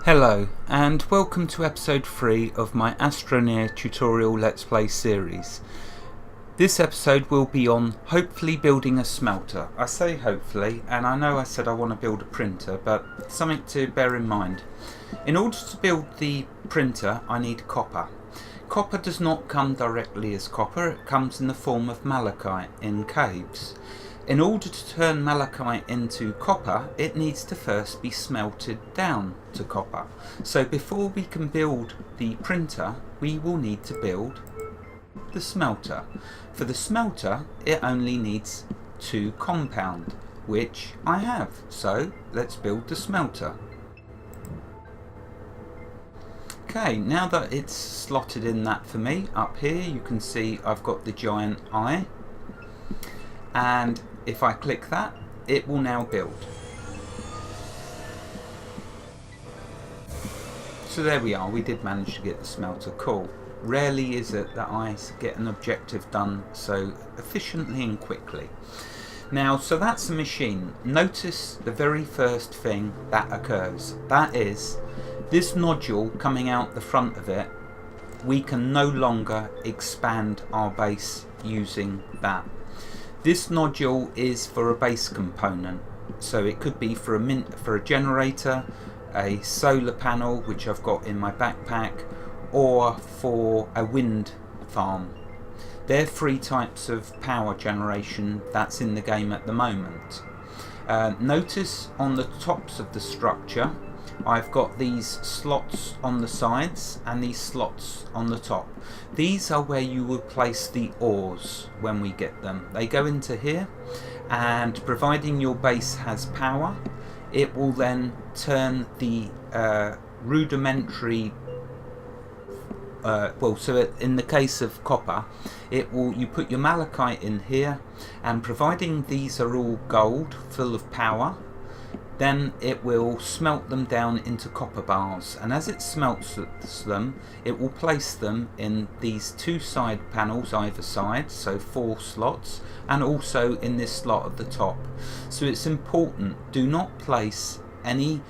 Hello and welcome to episode 3 of my Astroneer tutorial Let's Play series. This episode will be on hopefully building a smelter. I say hopefully, and I know I said I want to build a printer, but something to bear in mind. In order to build the printer I need copper. Copper does not come directly as copper, it comes in the form of malachite in caves. In order to turn malachite into copper, it needs to first be smelted down to copper. So before we can build the printer, we will need to build the smelter. For the smelter, it only needs 2 compound, which I have. So let's build the smelter. Okay, now that it's slotted in that for me, up here you can see I've got the giant eye. And if I click that, it will now build. So there we are, we did manage to get the smelter. Cool. Rarely is it that I get an objective done so efficiently and quickly. Now, so that's the machine. Notice the very first thing that occurs. That is, this nodule coming out the front of it, we can no longer expand our base using that. This nodule is for a base component, so it could be for a generator, a solar panel which I've got in my backpack, or for a wind farm. They're 3 types of power generation that's in the game at the moment. Notice on the tops of the structure I've got these slots on the sides and these slots on the top. These are where you will place the ores when we get them. They go into here, and providing your base has power, it will then turn the rudimentary in the case of copper, you put your malachite in here, and providing these are all gold full of power, then it will smelt them down into copper bars, and as it smelts them, it will place them in these 2 side panels either side, so 4 slots, and also in this slot at the top. So it's important, do not place any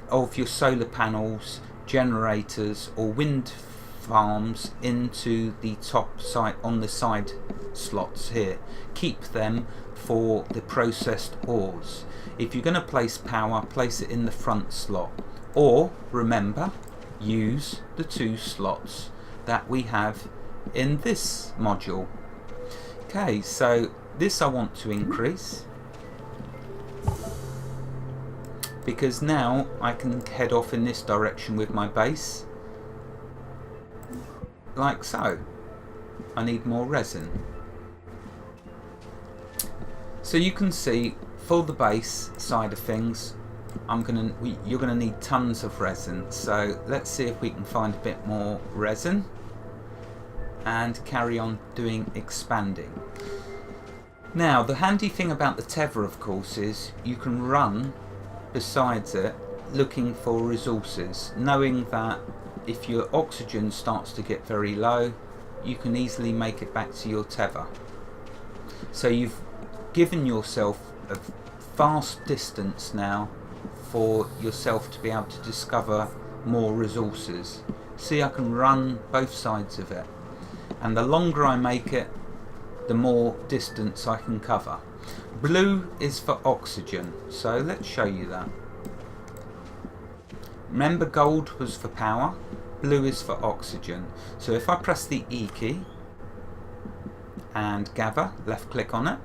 of your solar panels, generators or wind farms into the top side on the side slots here. Keep them for the processed ores. If you're going to place power, place it in the front slot, or remember, use the 2 slots that we have in this module. Okay, so this I want to increase because now I can head off in this direction with my base like so. I need more resin. So you can see for the base side of things, you're gonna need tons of resin. So let's see if we can find a bit more resin and carry on doing expanding. Now, the handy thing about the tether, of course, is you can run besides it looking for resources, knowing that if your oxygen starts to get very low, you can easily make it back to your tether. So you've given yourself a vast distance now for yourself to be able to discover more resources. See, I can run both sides of it, and the longer I make it, the more distance I can cover. Blue is for oxygen, so let's show you that. Remember, gold was for power, blue is for oxygen. So if I press the E key and gather, left click on it,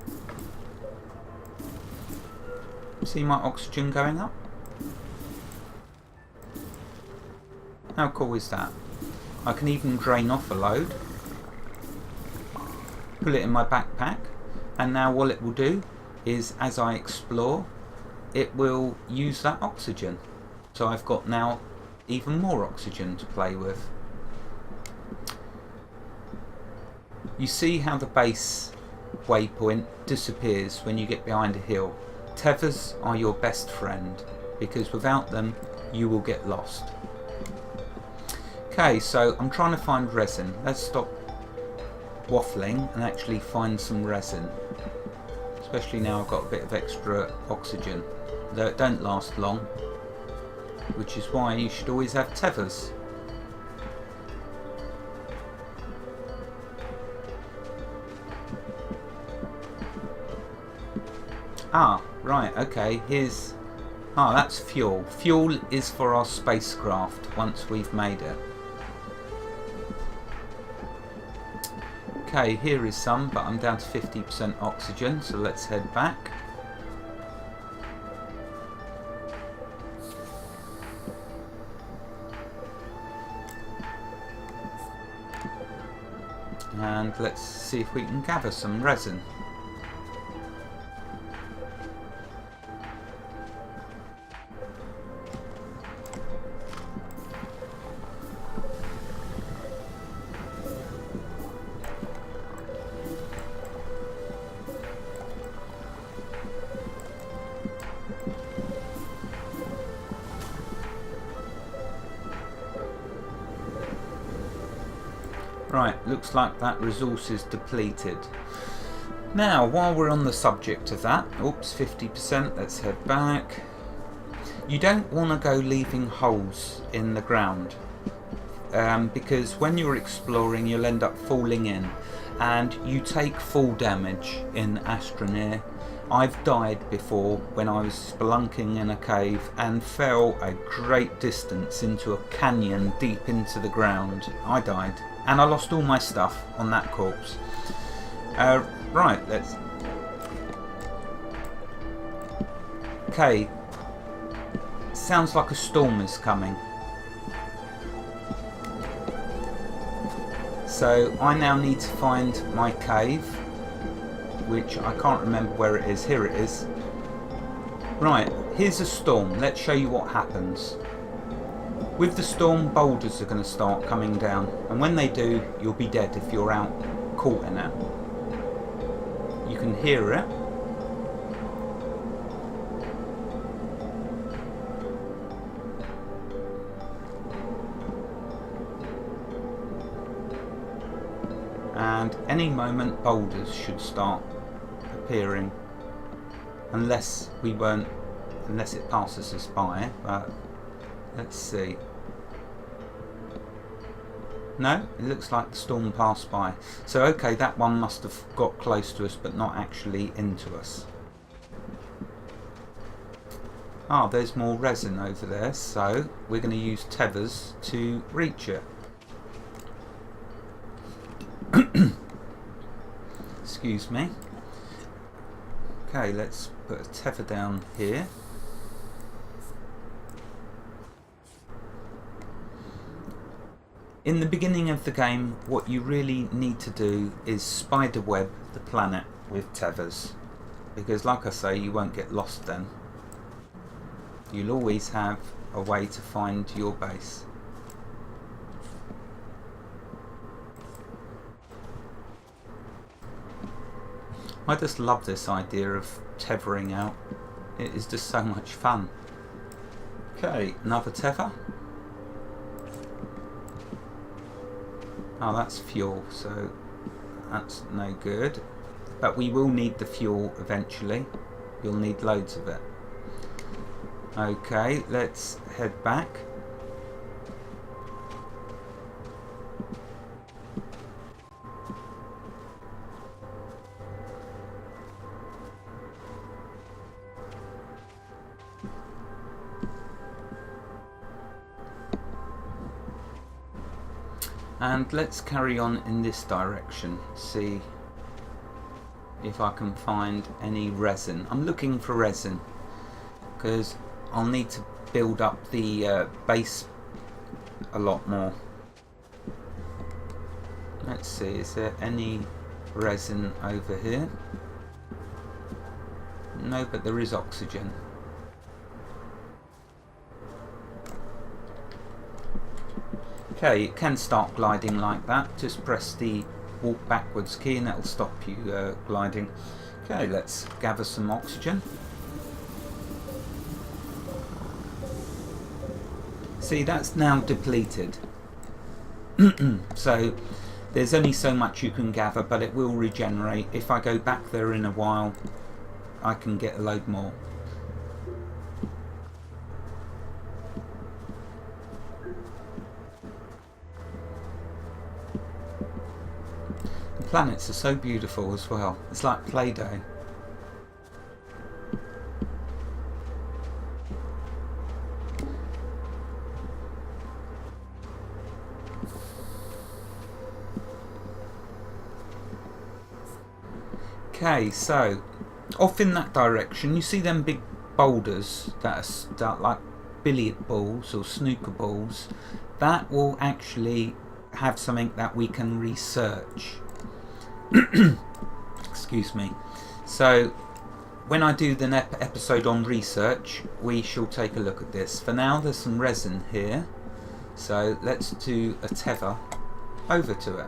see my oxygen going up? How cool is that? I can even drain off a load, put it in my backpack, and now what it will do is, as I explore, it will use that oxygen. So I've got now even more oxygen to play with. You see how the base waypoint disappears when you get behind a hill. Tethers are your best friend, because without them you will get lost. Okay, so I'm trying to find resin. Let's stop waffling and actually find some resin. Especially now I've got a bit of extra oxygen, though it don't last long. which is why you should always have tethers. Ah, right, okay, here's... Ah, that's fuel. Fuel is for our spacecraft once we've made it. Okay, here is some, but I'm down to 50% oxygen, so let's head back. And let's see if we can gather some resin. Right, looks like that resource is depleted. Now, while we're on the subject of that, oops, 50%, let's head back. You don't want to go leaving holes in the ground, because when you're exploring you'll end up falling in, and you take fall damage in Astroneer. I've died before when I was spelunking in a cave and fell a great distance into a canyon deep into the ground. I died. And I lost all my stuff on that corpse. Right, let's... Okay. Sounds like a storm is coming. So I now need to find my cave, which I can't remember where it is. Here it is. Right, here's a storm. Let's show you what happens. With the storm, boulders are going to start coming down, and when they do, you'll be dead if you're out caught in it. You can hear it. And any moment boulders should start appearing, unless it passes us by, but let's see. No, it looks like the storm passed by. So okay, that one must have got close to us but not actually into us. Ah, there's more resin over there, so we're going to use tethers to reach it. Excuse me. Okay, let's put a tether down here. In the beginning of the game, what you really need to do is spiderweb the planet with tethers, because like I say, you won't get lost then. You'll always have a way to find your base. I just love this idea of tethering out. It is just so much fun. Okay, another tether. Oh, that's fuel, so that's no good. But we will need the fuel eventually. You'll need loads of it. Okay, let's head back. And let's carry on in this direction, see if I can find any resin. I'm looking for resin because I'll need to build up the base a lot more. Let's see, is there any resin over here? No, but there is oxygen. Okay, it can start gliding like that. Just press the walk backwards key and that'll stop you gliding. Okay, let's gather some oxygen. See, that's now depleted. So there's only so much you can gather, but it will regenerate. If I go back there in a while, I can get a load more. planets are so beautiful as well. It's like Play-Doh. Okay, so off in that direction, you see them big boulders that are like billiard balls or snooker balls. That will actually have something that we can research. Excuse me. So when I do the episode on research, we shall take a look at this. For now, there's some resin here, so let's do a tether over to it.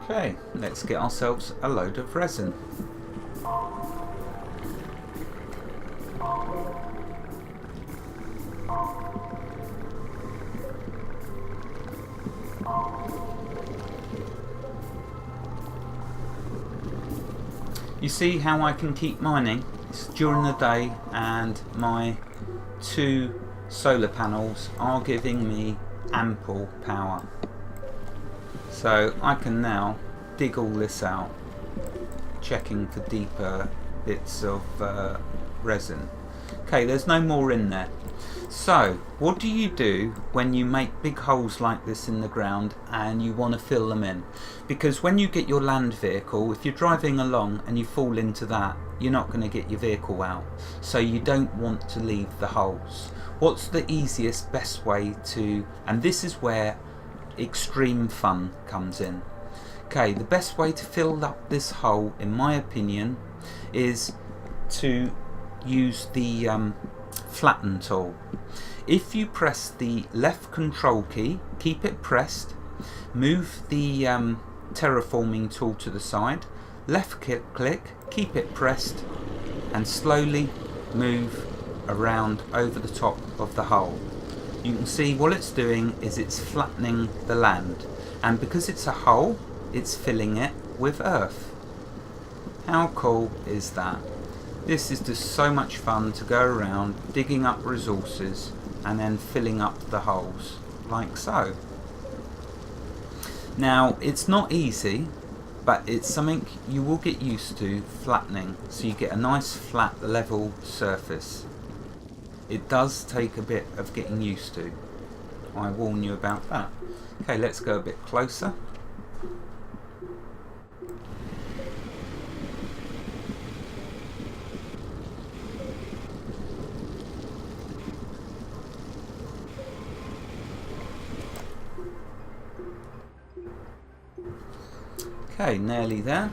Okay, let's get ourselves a load of resin. You see how I can keep mining? It's during the day, and my 2 solar panels are giving me ample power. So I can now dig all this out, checking for deeper bits of resin. Okay, there's no more in there. So what do you do when you make big holes like this in the ground and you want to fill them in? Because when you get your land vehicle, if you're driving along and you fall into that, you're not going to get your vehicle out. So you don't want to leave the holes. What's the easiest, best way to, and this is where extreme fun comes in. Okay, the best way to fill up this hole, in my opinion, is to use the flatten tool. If you press the left control key, keep it pressed, move the terraforming tool to the side, left click, keep it pressed, and slowly move around over the top of the hole. You can see what it's doing is it's flattening the land, and because it's a hole, it's filling it with earth. How cool is that? This is just so much fun to go around digging up resources and then filling up the holes like so. Now it's not easy, but it's something you will get used to, flattening, so you get a nice flat level surface. It does take a bit of getting used to. I warn you about that. Okay, let's go a bit closer. Okay, nearly there.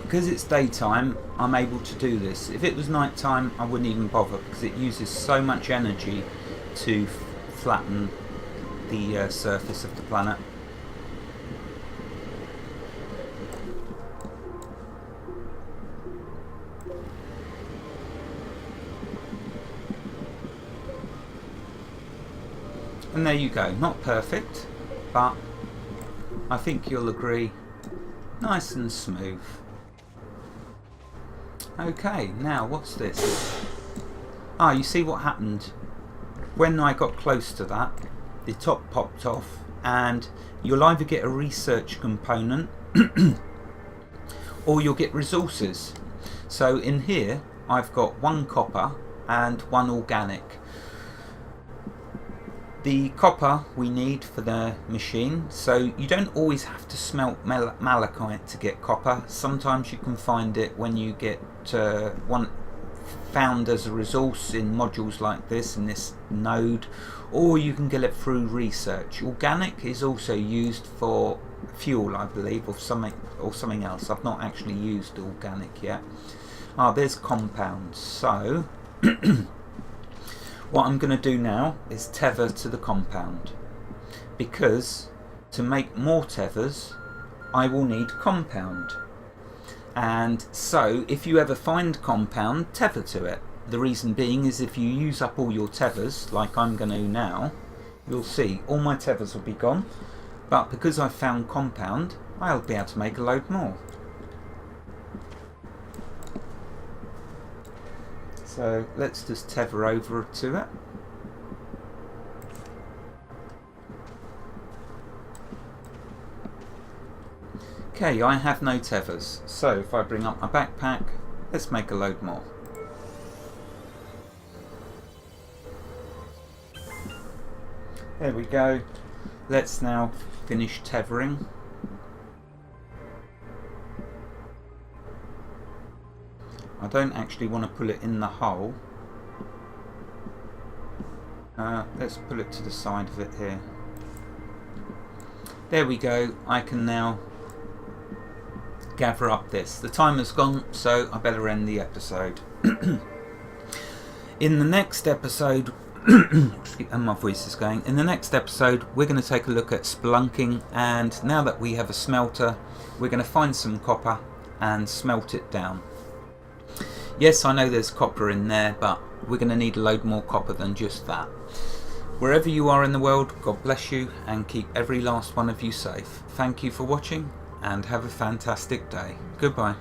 Because it's daytime, I'm able to do this. If it was nighttime, I wouldn't even bother, because it uses so much energy to flatten the surface of the planet. And there you go. Not perfect, but I think you'll agree, nice and smooth. Okay, now what's this? Ah, you see what happened? When I got close to that, the top popped off, and you'll either get a research component or you'll get resources. So in here, I've got 1 copper and 1 organic. The copper we need for the machine, so you don't always have to smelt malachite to get copper. Sometimes you can find it when you get one found as a resource in modules like this, in this node, or you can get it through research. Organic is also used for fuel, I believe, or something else. I've not actually used organic yet. Ah, there's compounds. So what I'm going to do now is tether to the compound, because to make more tethers I will need compound. And so if you ever find compound, tether to it. The reason being is if you use up all your tethers, like I'm going to now, you'll see all my tethers will be gone, but because I've found compound, I'll be able to make a load more. So let's just tether over to it. Okay, I have no tethers, so if I bring up my backpack, let's make a load more. There we go. Let's now finish tethering. I don't actually want to pull it in the hole. Let's pull it to the side of it here. There we go. I can now gather up this. The timer's gone, so I better end the episode. In the next episode, and my voice is going. In the next episode, we're going to take a look at spelunking, and now that we have a smelter, we're going to find some copper and smelt it down. Yes, I know there's copper in there, but we're going to need a load more copper than just that. Wherever you are in the world, God bless you and keep every last one of you safe. Thank you for watching and have a fantastic day. Goodbye.